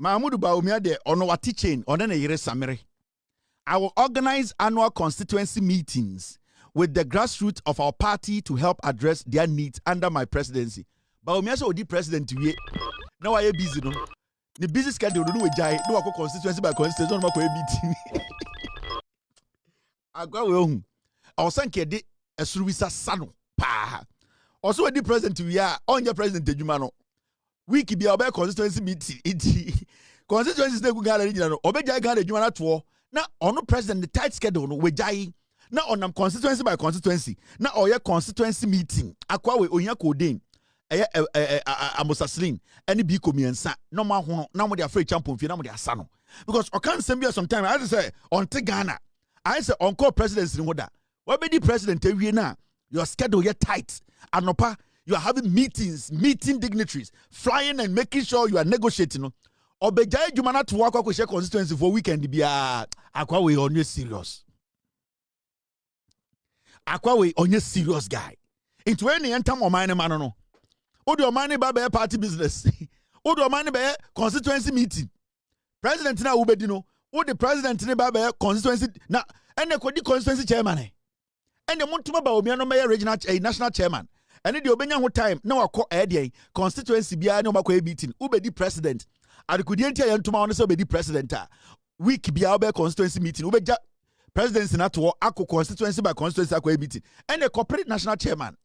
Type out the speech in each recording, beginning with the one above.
Mahmoud Bawumia de ono wati chain one na yire samere. I will organize annual constituency meetings with the grassroots of our party to help address their needs under my presidency. Bawumia so di president wie. Now I busy no. The busy schedule no we jai no wako constituency by constituency no wako meeting. Agwa we ohun. Awosanke de esuruwisa sano pa. Also di president we are onye president edwuma no. Week be about constituency meeting. Constituency is not going to obey Gana Jumana tour. Now, on the president, the tight schedule, we jai. Now, on constituency by constituency. Now, or your constituency meeting. Aqua, we onya coding. Amosaslin. Any be comienza. No more, now with their free champion, no more their son. Because I can't send you sometime. I say, on Ghana. I say, on call presidency in order. What be the president? Your schedule, you're tight. Anopa. You are having meetings, meeting dignitaries, flying and making sure you are negotiating. Obejai Jumana to work with your constituency for weekend. Be akwa we on your serious. Akwa we on your serious guy. Into any enter more money man no. Odo money ba be party business. Odo money be constituency meeting. President na ubedino. O the president na ba be constituency na ene ko di constituency chairman. Ene montuma Bawumia no be regional national chairman. And the obenya ho time na wako ede constituency bia na makwa meeting ubedi president adikudienti ayantuma ono se obedi president a week bia obe constituency meeting ubeja presidency na to akọ constituency by constituency akwa meeting and the corporate national chairman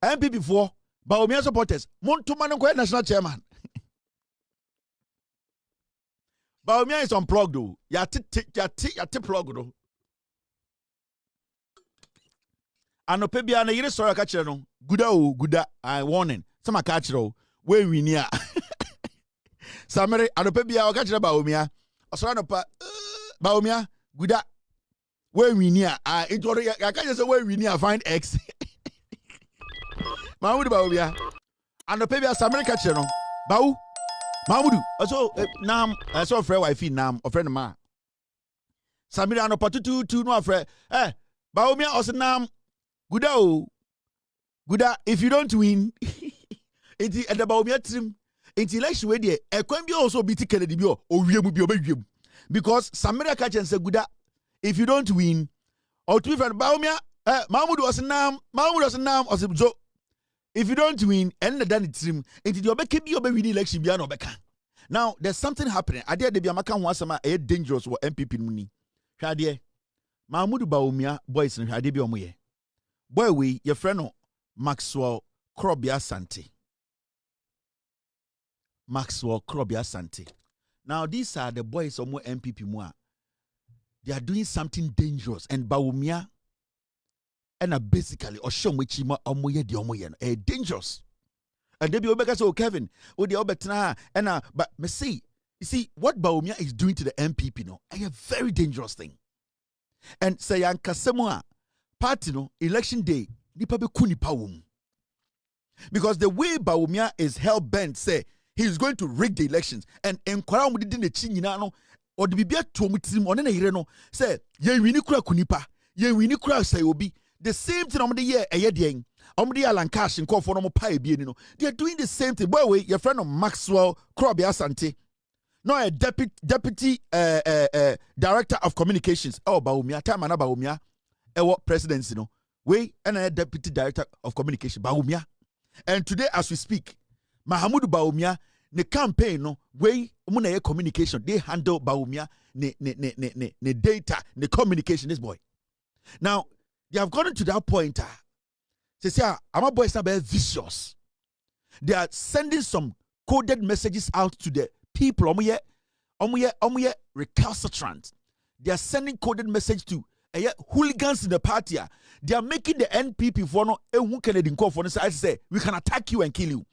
MPP for Bawumia supporters montuma no kwa national chairman Bawumia is unplugged though yati plug though anope bia na yire soro ka kire no guda I warning some ka kire we winia samere anope bia o ka kire Bawumia osoro no pa Bawumia guda we winia intoro ya ka je say we winia find x Mahmoud Bawumia anope bia samere ka kire no bawu Mahmoud also nam so frɛ wife nam ofrɛ no ma samere anopa tutu no afrɛ Bawumia osnam Guda, if you don't win, it's at the Bawumia trim. It's election way there. A can be also be ticketed because Samira catch and say Guda, if you don't win, or to be from Bawumia, Mahmoud was nam, or so. If you don't win, and the done trim, it's your keep your baby election beyond Obeka. Now there's something happening. I dare the Biamakan was a dangerous for MPP money. Shadie, Mahmoud Bawumia, boys and Hadibi Omoye. Boy, we your friend Maxwell Krobia Santi. Maxwell Krobia Santi. Now, these are the boys of more MPP more. They are doing something dangerous, and Bawumia and basically or show which omoye di omoye dangerous. And they be obeka so Kevin, the obetna and but me see, you see what Bawumia is doing to the MPP no, a very dangerous thing. And say Yankasemwa party no election day nipa be kuni pawum because the way Bawumia is hell bent say he is going to rig the elections and enkwara mu di na chi nyina no or the bibia to mu tirim one na yire no say ye wini kura kunipa ye wini kura say obi the same thing on the year eye den on the Alan Cash nkofo no mo pa ebie ni no they are doing the same thing boy way your friend of Maxwell Krobia Asante no a deputy director of communications Bawumia time na Bawumia presidency no we and a deputy director of communication Bawumia and today as we speak Mahmoud Bawumia the campaign no we umuna communication they handle Bawumia ne data the communication this boy now they have gotten to that point they say our boys are very vicious they are sending some coded messages out to the people omuye recalcitrant they are sending coded message to hooligans in the party. They are making the NPP for no Canadian call for I say we can attack you and kill you.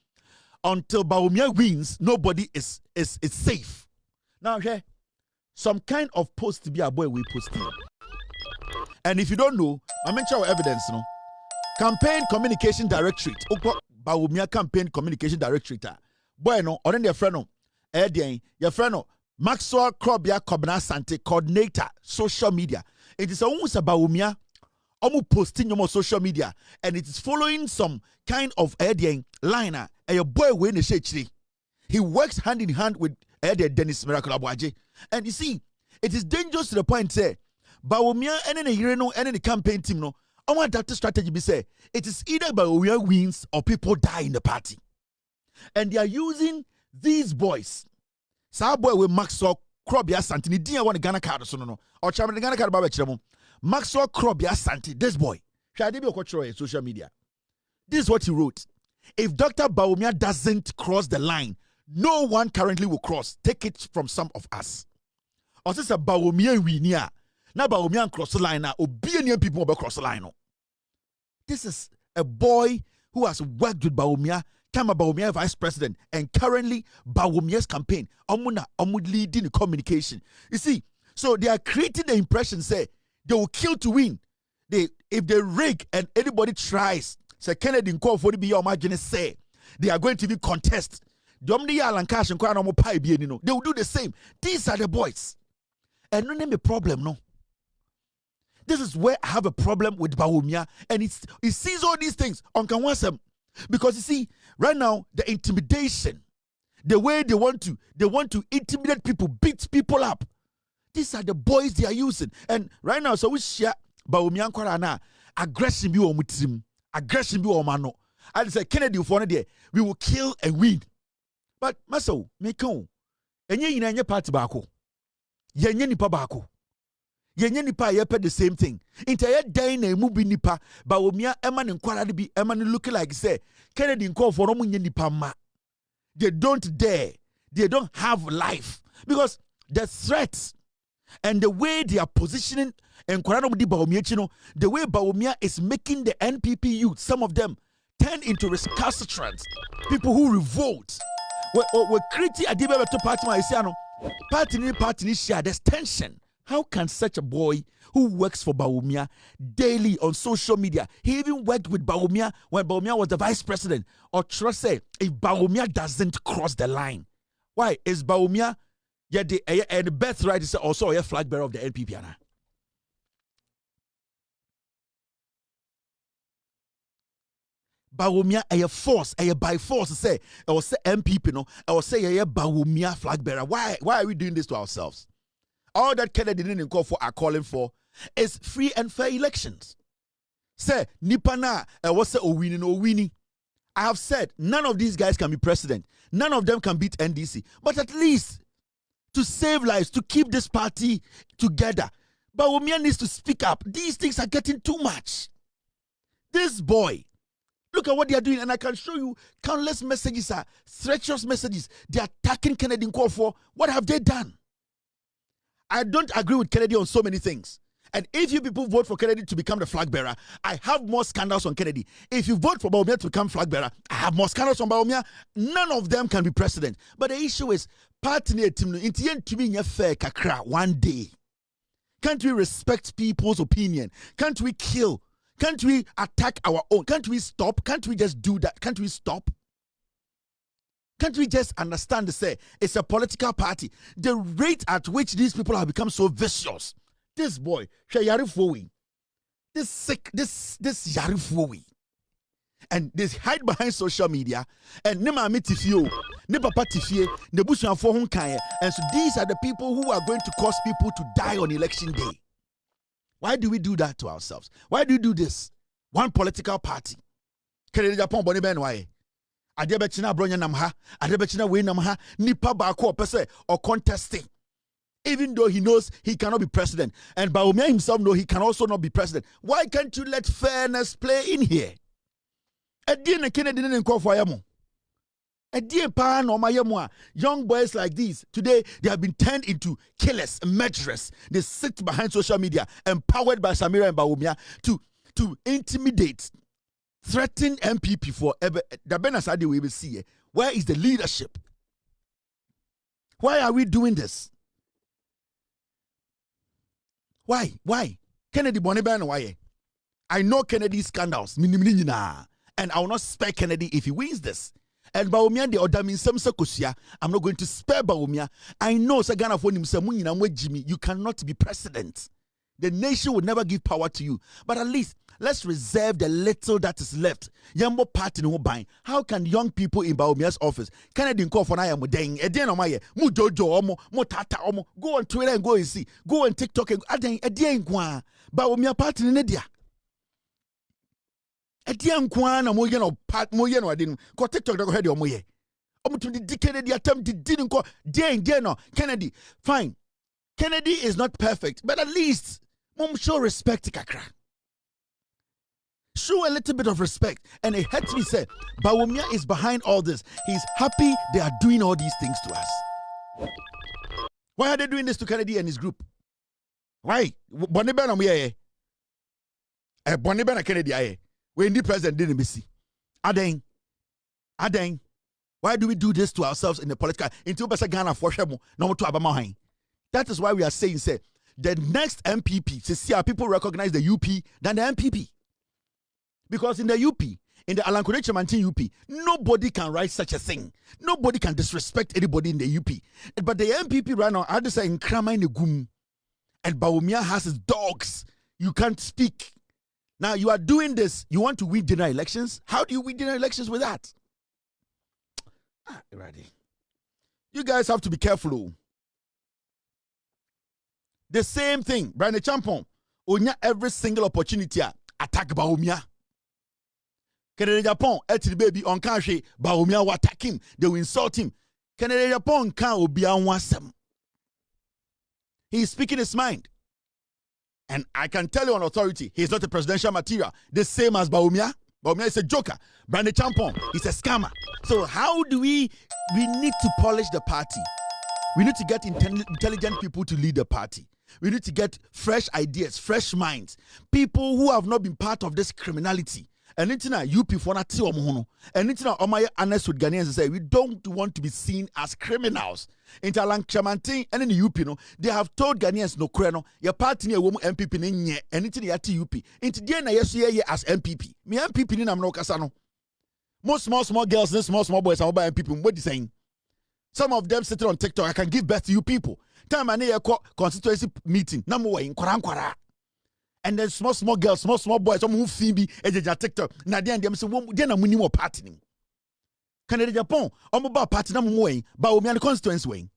Until Bawumia wins, nobody is safe. Now here, some kind of post to be a boy we post here. And if you don't know, I mention our evidence, no. Campaign Communication Directorate. Bawumia Campaign Communication Directorate. Boy no, or then your friend no. Your friend no. Maxwell Krobia Kobna Sante, coordinator, social media. It is almost about Bawumia, almost posting on social media, and it is following some kind of liner. And your boy when he works hand in hand with Dennis Miracle Abuaje. And you see, it is dangerous to the point say, Bawumia and the Hireno and the campaign team no. I want that strategy be say it is either Bawumia wins or people die in the party. And they are using these boys. Sa boy with Maxwell Krobia Santi. Ni dia want the Ghana card so no. Or chairman the Ghana card baba chiremo. Maxwell Krobia Santi. This boy. Shadi be okochro social media. This is what he wrote. If Dr. Bawumia doesn't cross the line, no one currently will cross. Take it from some of us. Or since a Bawumia winia. Na Bawumia cross the line now. Obedient people will cross the line. No. This is a boy who has worked with Bawumia. Time Bawumia vice president, and currently Bawumia's campaign leading the communication. You see, so they are creating the impression say they will kill to win. If they rig and anybody tries, say Kennedy call for the be your margin say they are going to be contest. They will do the same. These are the boys, and no name a problem no. This is where I have a problem with Bawumia, and it sees all these things on Kanwasem. Because you see, right now, the intimidation, the way they want to intimidate people, beat people up. These are the boys they are using. And right now, so we share Bawumia Korana, aggression be on team, aggression be on mano. I say Kennedy for there, we will kill and win. But Maso, make on. And ye in party bako. Ye nipa bako. Yenye nipa yepe the same thing. Inter day na mubi nipa Bawumia eman nkwara bi eman looking like say Kennedy call for no nipa ma. They don't dare. They don't have life because the threats and the way they are positioning and Bawumia, the way Bawumia is making the NPP youth, some of them turn into recalcitrants, people who revolt. We create a debate to party share. There's tension. How can such a boy who works for Bawumia daily on social media, he even worked with Bawumia when Bawumia was the vice president, or trust say if Bawumia doesn't cross the line? Why is Bawumia the birthright is also a flag bearer of the NPP? Anna? Bawumia a force, a by force say, I will say MPP no, I will say a Bawumia flag bearer. Why are we doing this to ourselves? All that Kennedy didn't call for are calling for is free and fair elections. Say, Nipana, what's the Owini? I have said none of these guys can be president. None of them can beat NDC. But at least to save lives, to keep this party together, Bawumia needs to speak up. These things are getting too much. This boy, look at what they are doing, and I can show you countless messages, treacherous messages. They are attacking Kennedy in call for. What have they done? I don't agree with Kennedy on so many things. And if you people vote for Kennedy to become the flag bearer, I have more scandals on Kennedy. If you vote for Bawumia to become flag bearer, I have more scandals on Bawumia. None of them can be president. But the issue is, party team to be fair kakra one day. Can't we respect people's opinion? Can't we kill? Can't we attack our own? Can't we stop? Can't we just do that? Can't we stop? Can't we just understand to say it's a political party? The rate at which these people have become so vicious. This boy, this sick, this Yarifowi. And they hide behind social media and nema mitifio, ne papa tifie, ne bushan for hunkaye. And so these are the people who are going to cause people to die on election day. Why do we do that to ourselves? Why do we do this? One political party. Kennedy Japan boni ben why? Adebechina bronya namha, adebechina we namha, nipa bako pese or contesting. Even though he knows he cannot be president, and Bawumia himself knows he can also not be president. Why can't you let fairness play in here? Kennedy didn't call for yamu. Young boys like these today, they have been turned into killers, murderers. They sit behind social media, empowered by Samira and Bawumia to intimidate, threaten MPP for ever. The Benasadi we will see. Where is the leadership? Why are we doing this? Why? Kennedy Boniban, why? I know Kennedy's scandals, and I will not spare Kennedy if he wins this. And Bawumia the other means some sakosia. I'm not going to spare Bawumia. I know Sagana for him, Jimmy, you cannot be president. The nation will never give power to you. But at least let's reserve the little that is left. Yambo party no buying. How can young people in Bawumia's office Kennedy call for na deng edien omaye mu jojo omo mo tata omo go on Twitter and go and see. Go on TikTok and edien kwa Bawumia party ne dia. Edien kwa na mo ye no part mo ye no ade no. Ko TikTok go head omo ye. Omo to the Kennedy attempt didn't call deng no Kennedy. Fine. Kennedy is not perfect, but at least mom show respect kakra. Show a little bit of respect. And it hurts me say, Bawumia is behind all this. He's happy they are doing all these things to us. Why are they doing this to Kennedy and his group? Why? Bonibana Muye. Bonibana Kennedy aye. When the president didn't be see. Adeng. Why do we do this to ourselves in the political? Into Ghana for Shemo, no to Abamahain. That is why we are saying, say, the next MPP, to see how people recognize the UP than the MPP. Because in the UP, in the Alan Kodeche Mantin UP, nobody can write such a thing. Nobody can disrespect anybody in the UP. But the MPP right now, I just say in Krama in the Gum, and Bawumia has his dogs. You can't speak. Now you are doing this. You want to win general elections? How do you win general elections with that? Ready. You guys have to be careful. The same thing, Brian Champon, onya every single opportunity attack Bawumia. Canada Japan, the baby on country, Bawumia will attack him, they will insult him. Canada Japan can't be on one sem. He is speaking his mind. And I can tell you on authority, he is not a presidential material, the same as Bawumia. Bawumia is a joker. Brandon Champon is a scammer. So how do we need to polish the party? We need to get intelligent people to lead the party. We need to get fresh ideas, fresh minds, people who have not been part of this criminality. And it's not UP for not and it's not my honest with Ghanaians to say we don't want to be seen as criminals. In Talang Chamantin and in the UP, they have told Ghanaians no creno, your party near woman MPP in and it's the UP. Into the end, yes, as MPP. Me MPP in Amno Casano. Most small girls and small boys are by MPP. What are you saying? Some of them sitting on TikTok, I can give birth to you people. Time I need a constituency meeting. Number one, kwara. And then small girls, small boys, some who Phoebe, ejeja TikTok. Na then them say, then I'm winning more party. Canada Japan, I'm about party number one, Bawumia the constituency way.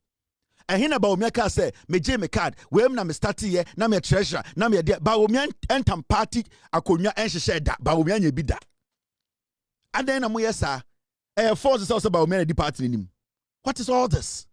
And here Bawumia can say, me J me card, where am I start here, na me treasure, na me dear Bawumia entam party, akonya and she said that Bawumia ye be that. And then I'm yes, sir. Forces also Bawumia the party in him. What is all this?